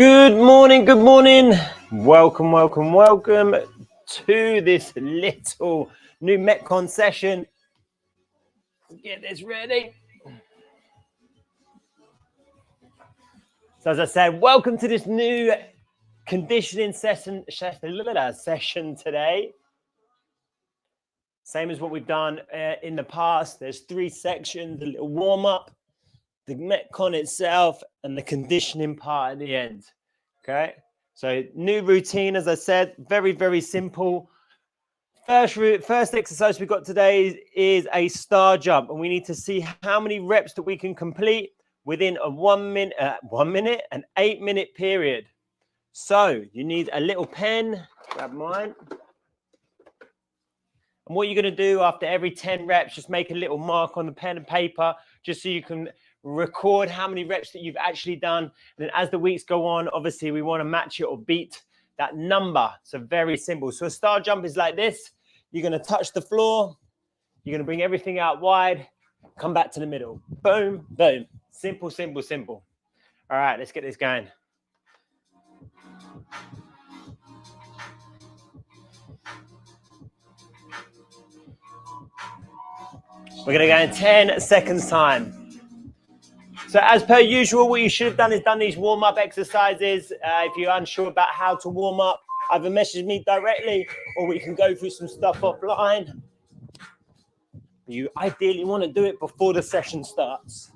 Good morning, welcome to this little new METCON session. Get this ready. So as I said, welcome to this new conditioning session today. Same as what we've done in the past. There's three sections: a little warm-up, the METCON itself, and the conditioning part at the end. Okay, so new routine, as I said, very, very simple. First exercise we've got today is a star jump, and we need to see how many reps that we can complete within a 1 minute, an 8-minute period. So you need a little pen, grab mine. And what you're going to do after every 10 reps, just make a little mark on the pen and paper, just so you can record how many reps that you've actually done. And then as the weeks go on, obviously we want to match it or beat that number. So very simple. So a star jump is like this. You're going to touch the floor. You're going to bring everything out wide. Come back to the middle. Boom, boom. Simple, simple, simple. All right, let's get this going. We're going to go in 10 seconds time. So as per usual, what you should have done is done these warm-up exercises. If you're unsure about how to warm up, either message me directly or we can go through some stuff offline. You ideally want to do it before the session starts.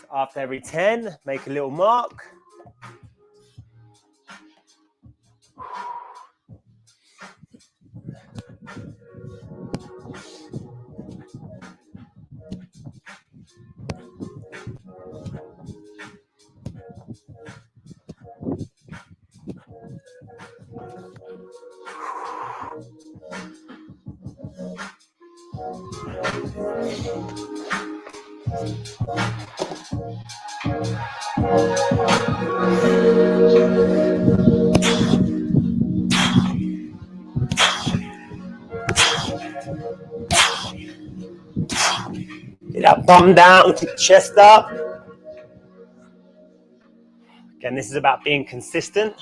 So after every 10, make a little mark. Get that bum down, keep the chest up. Again, this is about being consistent.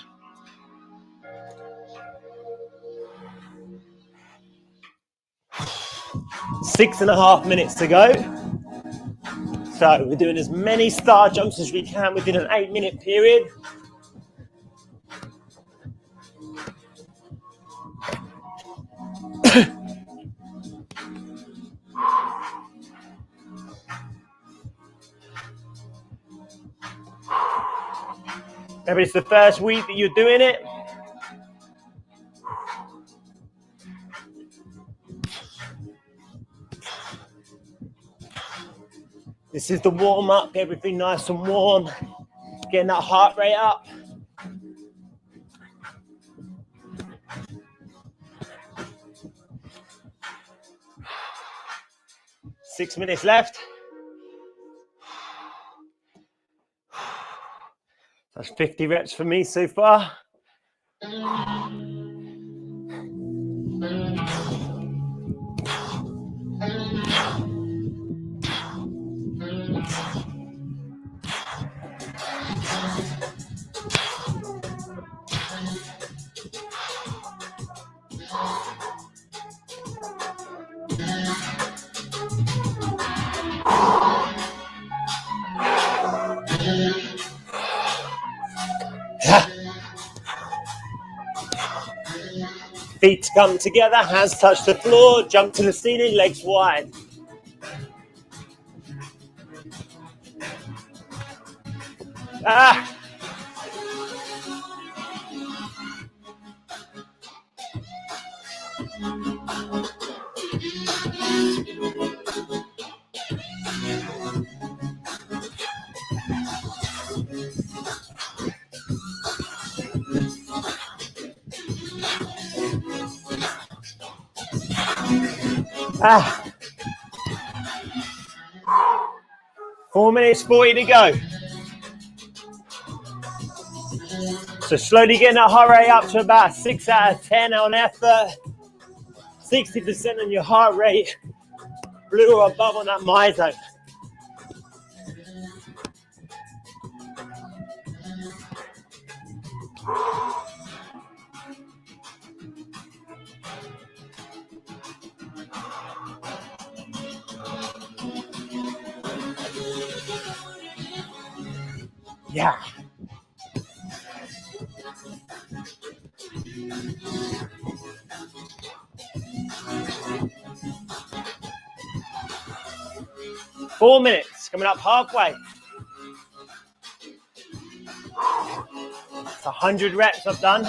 Six and a half minutes to go. So we're doing as many star jumps as we can within an 8-minute period. Maybe it's the first week that you're doing it. This is the warm up, everything nice and warm, getting that heart rate up. Six minutes left. That's 50 reps for me so far. Feet come together, hands touch the floor, jump to the ceiling, legs wide. Ah. 4 minutes 40 to go. So slowly getting that heart rate up to about 6 out of 10 on effort, 60% on your heart rate. blue or above on that my zone. Yeah. Four minutes, coming up halfway. It's 100 reps I've done.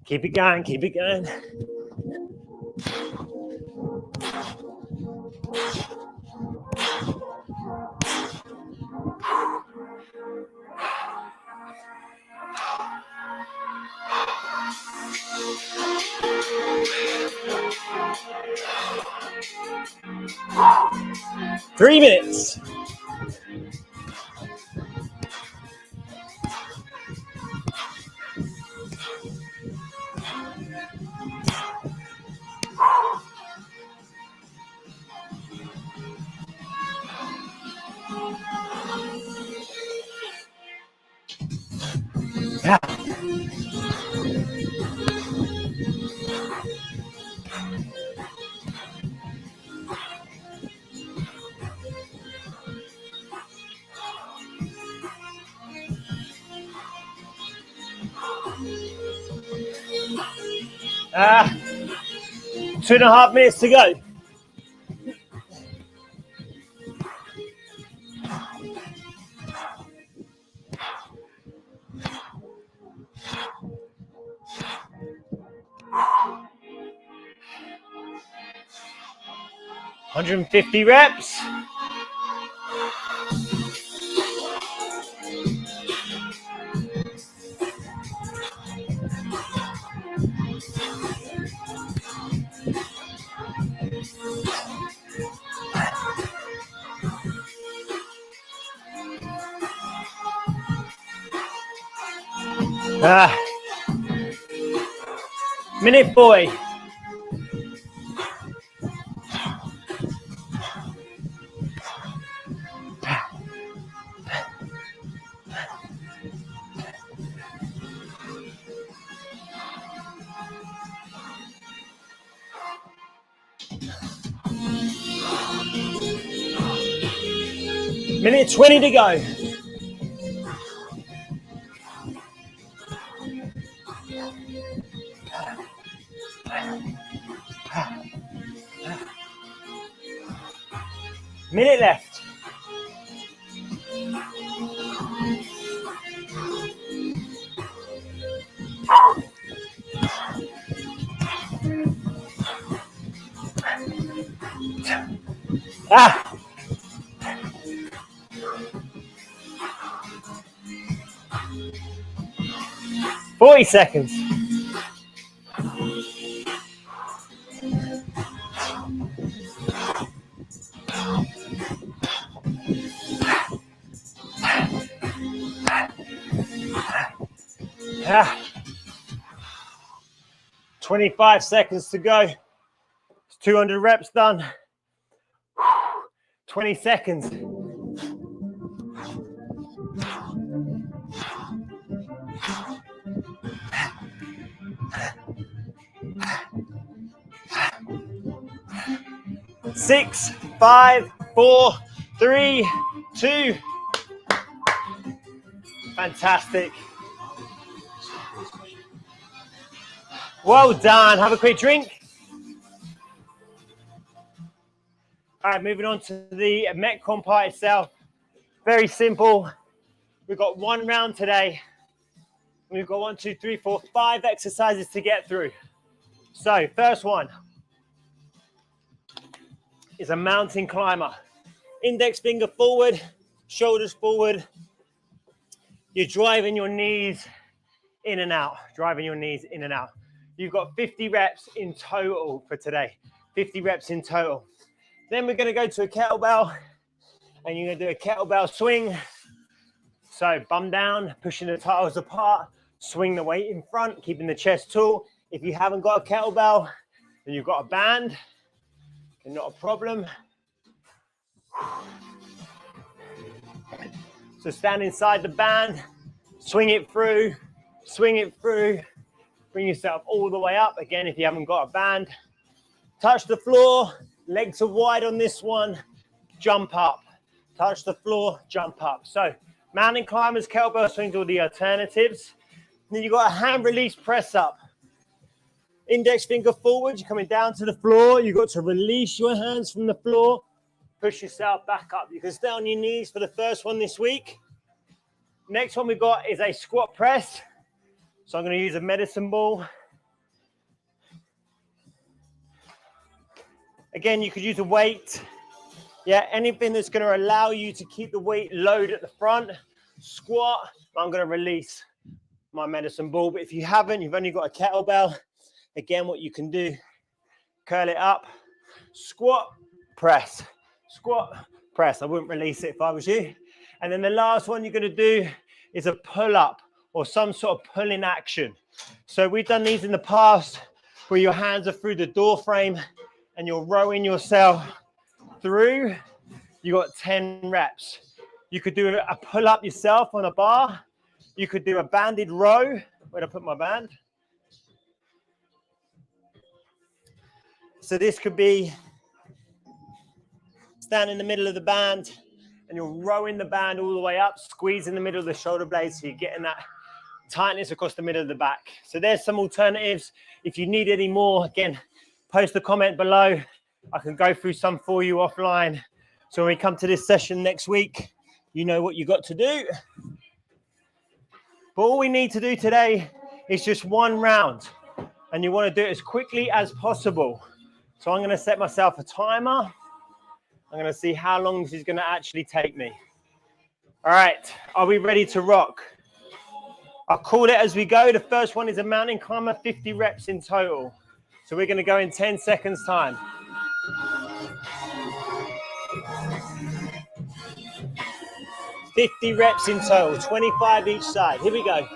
Keep it going, keep it going. Three minutes. Yeah. Ah, 2.5 minutes to go. $150 reps. Minute 40. Minute 20 to go. Minute left. Ah. 40 seconds. Ah. 25 seconds to go. It's 200 reps done. 20 seconds. Six, 5, 4, 3, 2. Fantastic. Well done. Have a quick drink. All right, moving on to the METCON part itself. Very simple. We've got one round today. We've got 1, 2, 3, 4, 5 exercises to get through. So first one is a mountain climber. Index finger forward, shoulders forward. You're driving your knees in and out, driving your knees in and out. You've got 50 reps in total for today, 50 reps in total. Then we're gonna go to a kettlebell and you're gonna do a kettlebell swing. So bum down, pushing the tiles apart, swing the weight in front, keeping the chest tall. If you haven't got a kettlebell, then you've got a band, not a problem. So stand inside the band, swing it through, bring yourself all the way up. Again, if you haven't got a band, touch the floor, legs are wide on this one, jump up. Touch the floor, jump up. So mountain climbers, kettlebell swings, all the alternatives. Then you've got a hand release press up. Index finger forward, you're coming down to the floor. You've got to release your hands from the floor. Push yourself back up. You can stay on your knees for the first one this week. Next one we've got is a squat press. So I'm going to use a medicine ball. Again, you could use a weight. Yeah, anything that's going to allow you to keep the weight low at the front. Squat, I'm going to release my medicine ball. But if you haven't, you've only got a kettlebell. Again, what you can do, curl it up, squat, press, squat, press. I wouldn't release it if I was you. And then the last one you're going to do is a pull up or some sort of pulling action. So we've done these in the past where your hands are through the door frame and you're rowing yourself through. You got 10 reps. You could do a pull up yourself on a bar. You could do a banded row. Where'd I put my band? So this could be stand in the middle of the band and you're rowing the band all the way up, squeezing the middle of the shoulder blades so you're getting that tightness across the middle of the back. So there's some alternatives. If you need any more, again, post a comment below. I can go through some for you offline. So when we come to this session next week, you know what you got to do. But all we need to do today is just one round. And you want to do it as quickly as possible. So I'm going to set myself a timer. I'm going to see how long this is going to actually take me. All right, are we ready to rock? I'll call it as we go. The first one is a mountain climber, 50 reps in total. So we're going to go in 10 seconds time. $50 reps in total, 25 each side. Here we go.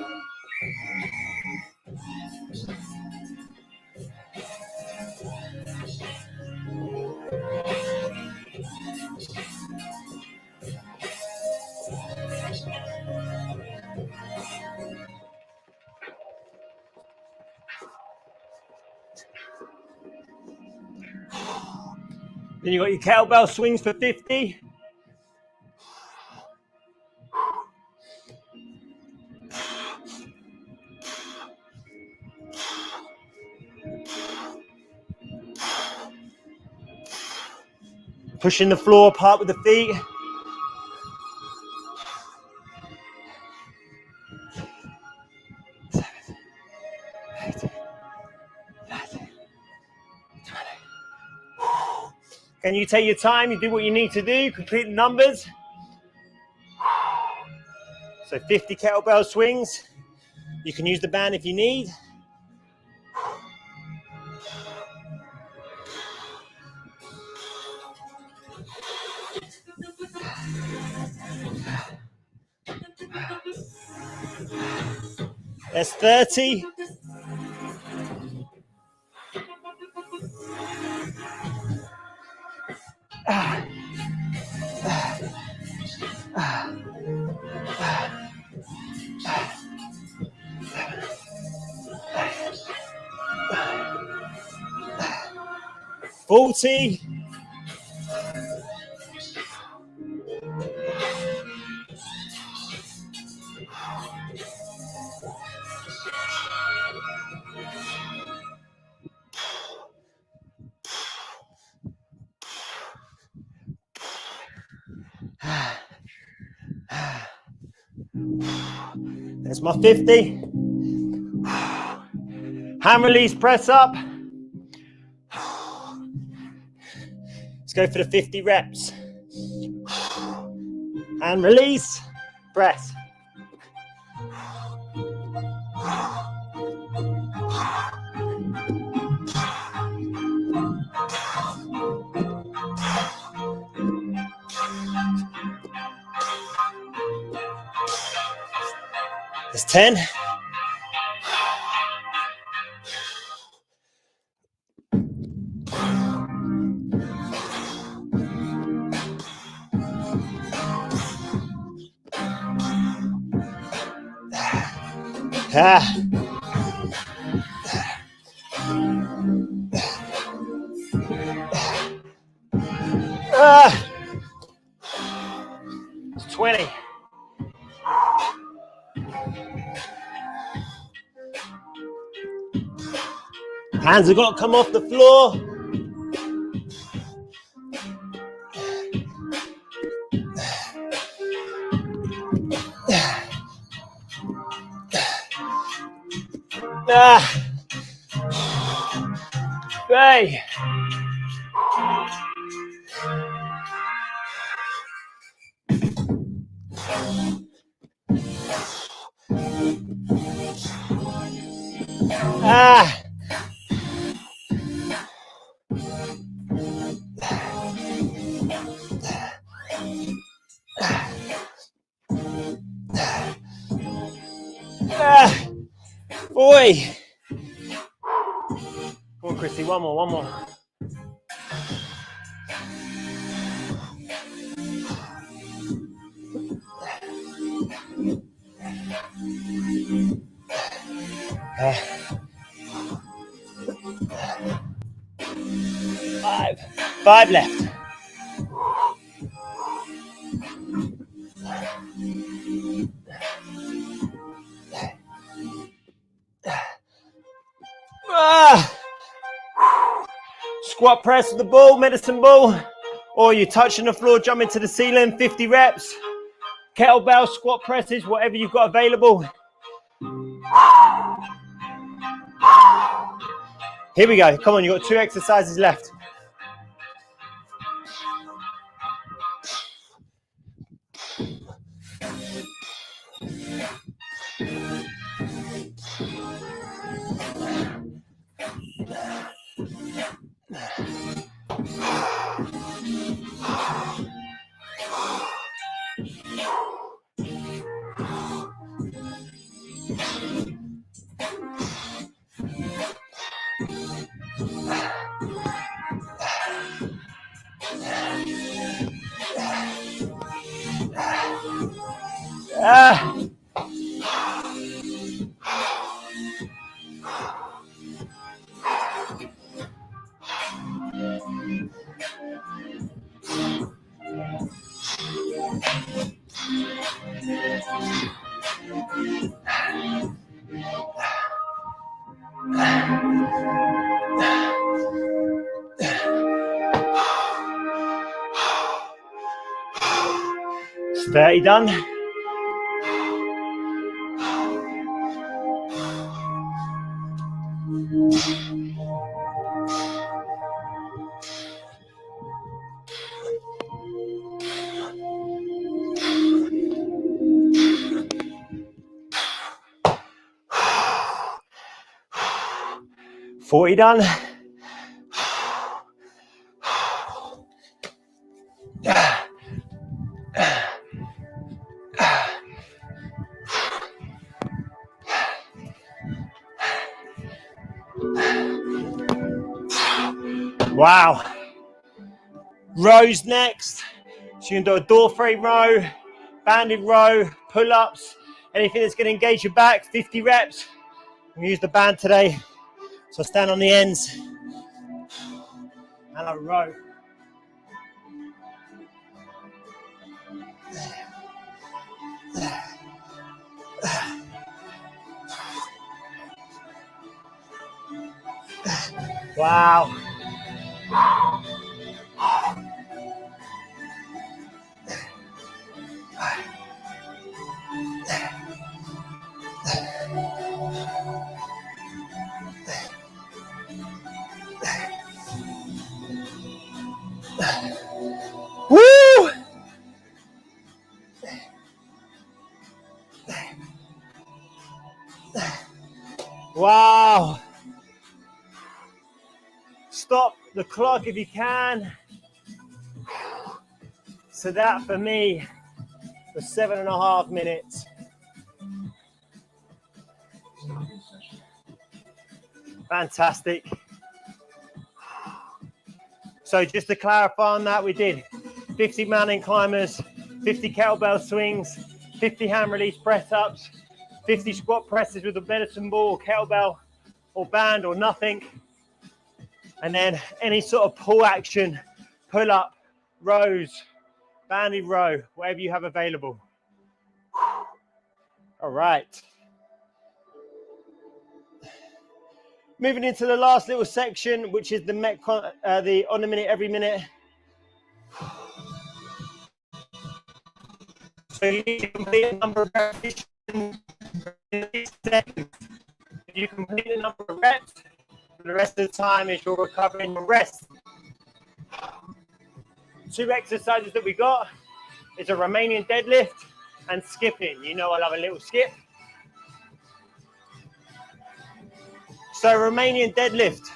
Then you got your kettlebell swings for 50. Pushing the floor apart with the feet. Can you take your time? You do what you need to do. Complete the numbers. So 50 kettlebell swings. You can use the band if you need. That's 30. $40. There's my 50. Hand release press up. Let's go for the 50 reps. And release, press. There's 10. Ah. Ah. 20. Hands have got to come off the floor. Ah. Hey. Ah. Ah. Boy. Come on, Christy, one more, one more. Five left. Ah. Squat press with the ball, medicine ball, or you're touching the floor, jumping to the ceiling, 50 reps. Kettlebell, squat presses, whatever you've got available. Here we go. Come on, you've got 2 exercises left. Ah. It's 30 done. Done. Wow. Rows next. So you can do a door frame row, banded row, pull-ups, anything that's going to engage your back, 50 reps. I'm going to use the band today. So I stand on the ends and I row. Wow. Woo! Wow. Stop the clock if you can. So that for me was 7.5 minutes. Fantastic. So just to clarify on that, we did 50 mountain climbers, 50 kettlebell swings, 50 hand release press ups, 50 squat presses with a medicine ball or kettlebell or band or nothing. And then any sort of pull action, pull up, rows, banded row, whatever you have available. All right. Moving into the last little section, which is the METCON, the on the minute, every minute. So you need to complete a number of repetitions in 6 seconds. If you complete a number of reps, the rest of the time is your recovery and your rest. 2 exercises that we got is a Romanian deadlift and skipping. You know I love a little skip. So Romanian deadlift.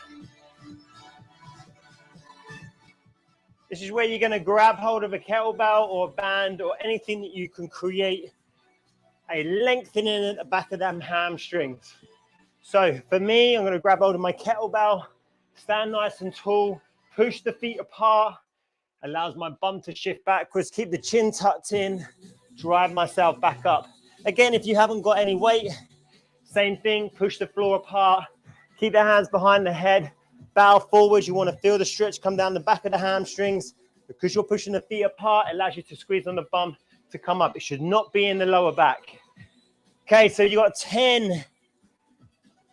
This is where you're going to grab hold of a kettlebell or a band or anything that you can create a lengthening at the back of them hamstrings. So for me, I'm going to grab hold of my kettlebell, stand nice and tall, push the feet apart, allows my bum to shift backwards, keep the chin tucked in, drive myself back up. Again, if you haven't got any weight, same thing, push the floor apart, keep the hands behind the head, bow forwards. You want to feel the stretch come down the back of the hamstrings. Because you're pushing the feet apart, it allows you to squeeze on the bum to come up. It should not be in the lower back. Okay, so you got 10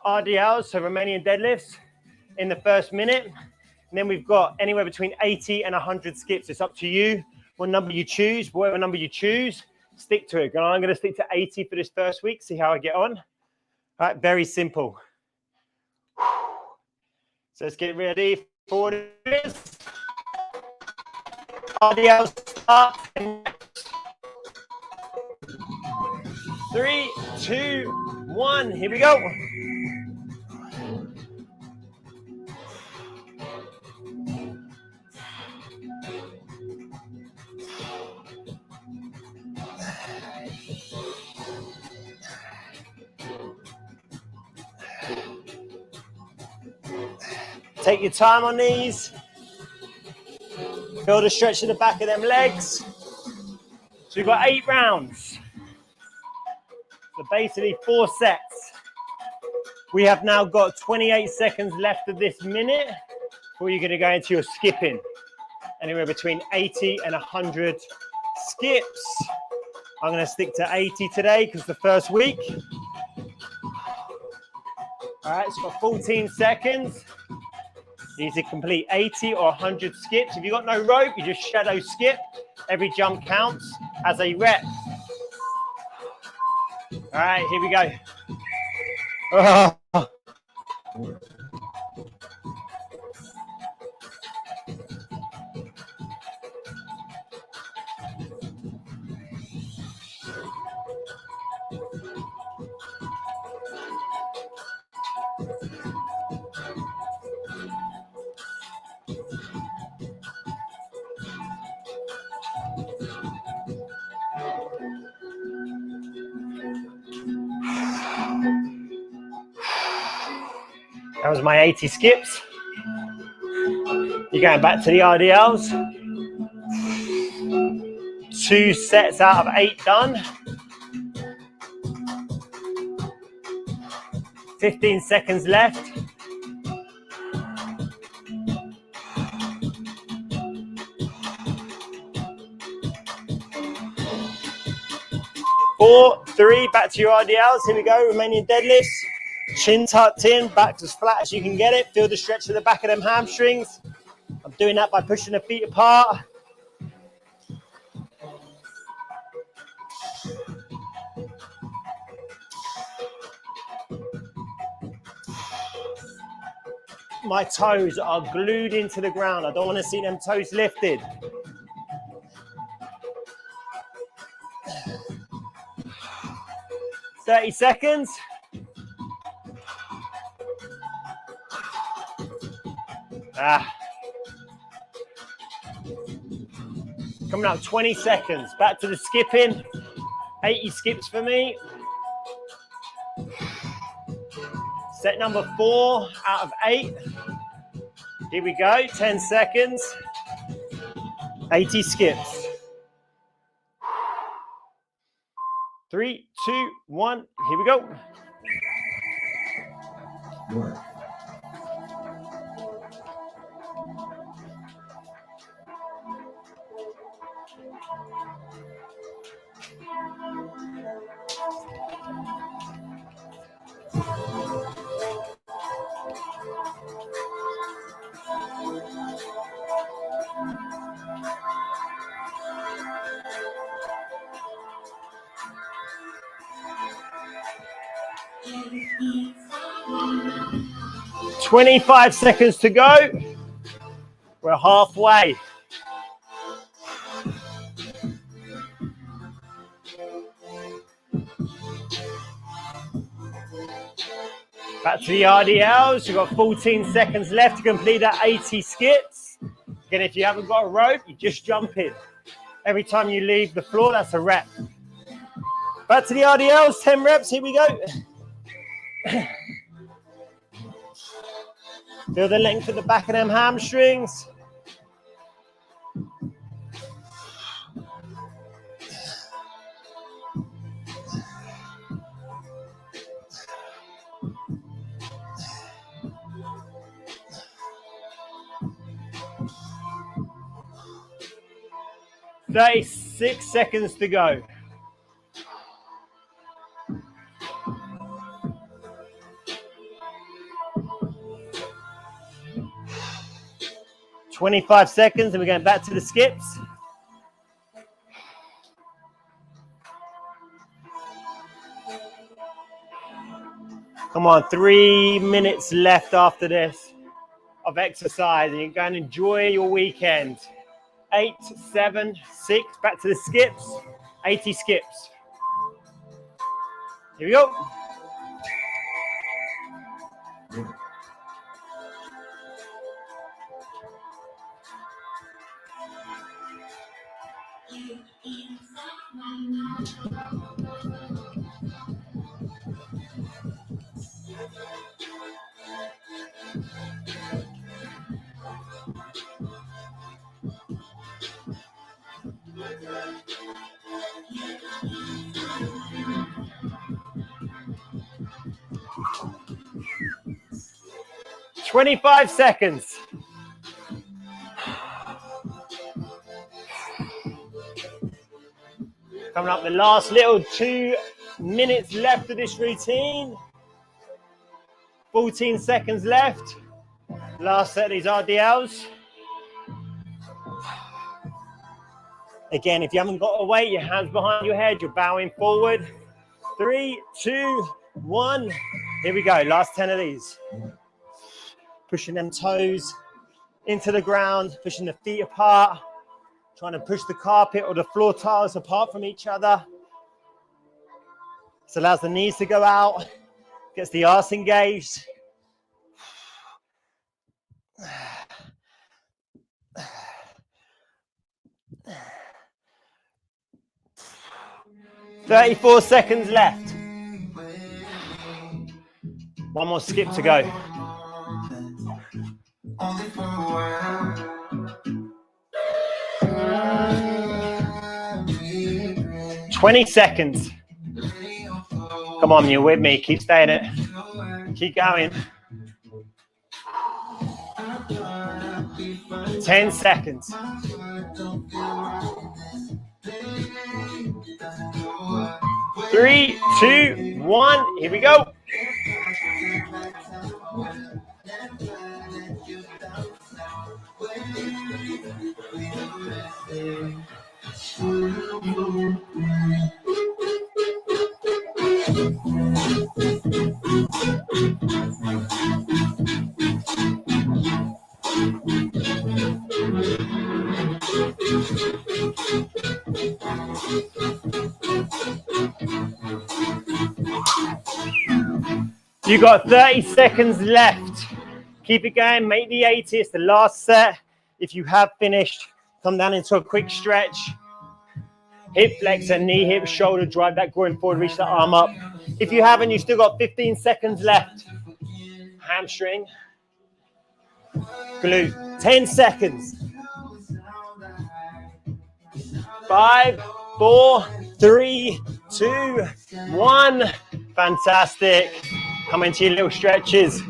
RDLs, so Romanian deadlifts, in the first minute. And then we've got anywhere between 80 and 100 skips. It's up to you what number you choose. Whatever number you choose, stick to it. And I'm going to stick to 80 for this first week, see how I get on. All right, very simple. So let's get ready for this. RDLs start. 3, 2, 1. Here we go. Take your time on these. Feel the stretch in the back of them legs. So we've got 8 rounds. So basically 4 sets. We have now got 28 seconds left of this minute before you're going to go into your skipping. Anywhere between 80 and 100 skips. I'm going to stick to 80 today because the first week. All right, so got 14 seconds. You need to complete 80 or 100 skips. If you've got no rope, you just shadow skip. Every jump counts as a rep. All right, here we go. That was my 80 skips. You're going back to the RDLs. 2 sets out of 8 done. 15 seconds left. Four, 3, back to your RDLs. Here we go, Romanian deadlifts. Chin tucked in, back as flat as you can get it. Feel the stretch of the back of them hamstrings. I'm doing that by pushing the feet apart. My toes are glued into the ground. I don't want to see them toes lifted. .30 seconds. Coming up, 20 seconds. Back to the skipping. 80 skips for me. Set number 4 out of 8. Here we go, 10 seconds. 80 skips. 3, 2, 1, here we go. Work. 25 seconds to go. We're halfway. Back to the RDLs. You've got 14 seconds left to complete that 80 skips. Again, if you haven't got a rope, you just jump in. Every time you leave the floor, that's a rep. Back to the RDLs, 10 reps. Here we go. Feel the length at the back of them hamstrings. "36 seconds to go. "25 seconds, and we're going back to the skips. Come on, 3 minutes left after this of exercise, and you're going to enjoy your weekend. 8, 7, 6, back to the skips. 80 skips. Here we go. "25 seconds. Coming up the last little 2 minutes left of this routine. 14 seconds left. Last set of these RDLs. Again, if you haven't got a weight, your hands behind your head, you're bowing forward. 3, 2, 1. Here we go. Last 10 of these. Pushing them toes into the ground, pushing the feet apart, trying to push the carpet or the floor tiles apart from each other. This allows the knees to go out, gets the arse engaged. "34 seconds left. One more skip to go. 20 seconds. Come on, you're with me. Keep staying it. Keep going. 10 seconds. 3, 2, 1. Here we go. You got 30 seconds left. Keep it going, make the 80. It's the last set. If you have finished, come down into a quick stretch. Hip flexor, knee, hip, shoulder, drive that groin forward, reach that arm up. If you haven't, you've still got 15 seconds left. Hamstring, glute, 10 seconds. 5, 4, 3, 2, 1. Fantastic. Come into your little stretches.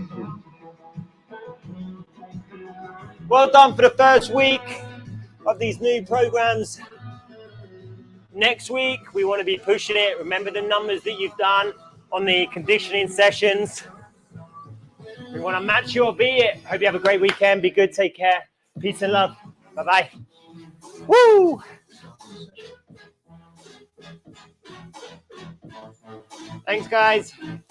Well done for the first week of these new programs. Next week, we want to be pushing it. Remember the numbers that you've done on the conditioning sessions. We want to match you or beat it. Hope you have a great weekend. Be good. Take care. Peace and love. Bye-bye. Woo! Thanks, guys.